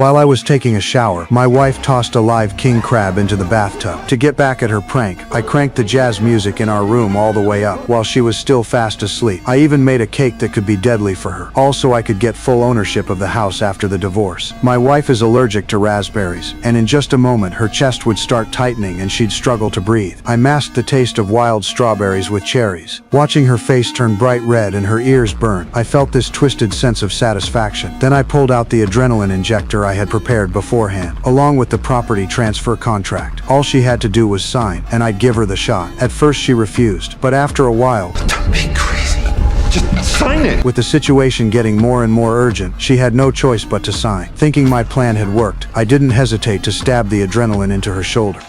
While I was taking a shower, my wife tossed a live king crab into the bathtub. To get back at her prank, I cranked the jazz music in our room all the way up while she was still fast asleep. I even made a cake that could be deadly for her. Also, I could get full ownership of the house after the divorce. My wife is allergic to raspberries, and in just a moment her chest would start tightening and she'd struggle to breathe. I masked the taste of wild strawberries with cherries. Watching her face turn bright red and her ears burn, I felt this twisted sense of satisfaction. Then I pulled out the adrenaline injector I had prepared beforehand, along with the property transfer contract. All she had to do was sign, and I'd give her the shot. At first she refused, but after a while, Don't be crazy. Just sign it. with the situation getting more and more urgent, she had no choice but to sign. Thinking my plan had worked, I didn't hesitate to stab the adrenaline into her shoulder.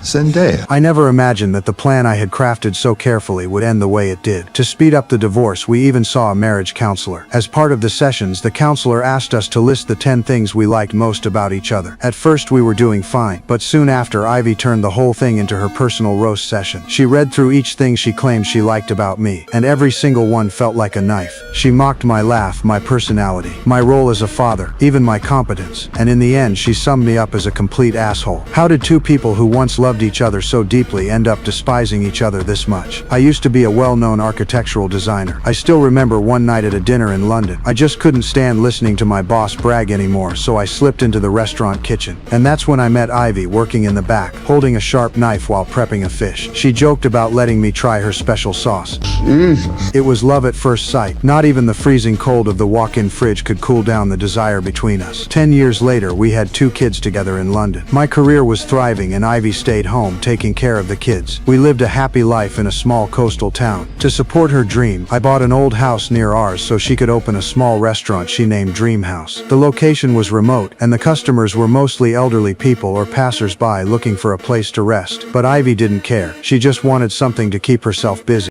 Zendaya. I never imagined that the plan I had crafted so carefully would end the way it did. To speed up the divorce, we even saw a marriage counselor. As part of the sessions, the counselor asked us to list the 10 things we liked most about each other. At first we were doing fine, but soon after Ivy turned the whole thing into her personal roast session. She read through each thing she claimed she liked about me, and every single one felt like a knife. She mocked my laugh, my personality, my role as a father, even my competence, and in the end she summed me up as a complete asshole. How did two people who once loved each other so deeply end up despising each other this much? I used to be a well-known architectural designer. I still remember one night at a dinner in London. I just couldn't stand listening to my boss brag anymore, so I slipped into the restaurant kitchen. And that's when I met Ivy working in the back, holding a sharp knife while prepping a fish. She joked about letting me try her special sauce. Jesus. It was love at first sight. Not even the freezing cold of the walk-in fridge could cool down the desire between us. 10 years later, we had 2 kids together in London. My career was thriving and Ivy stayed home taking care of the kids. We lived a happy life in a small coastal town. To support her dream, I bought an old house near ours so she could open a small restaurant she named Dream House. The location was remote, and the customers were mostly elderly people or passers-by looking for a place to rest. But Ivy didn't care. She just wanted something to keep herself busy.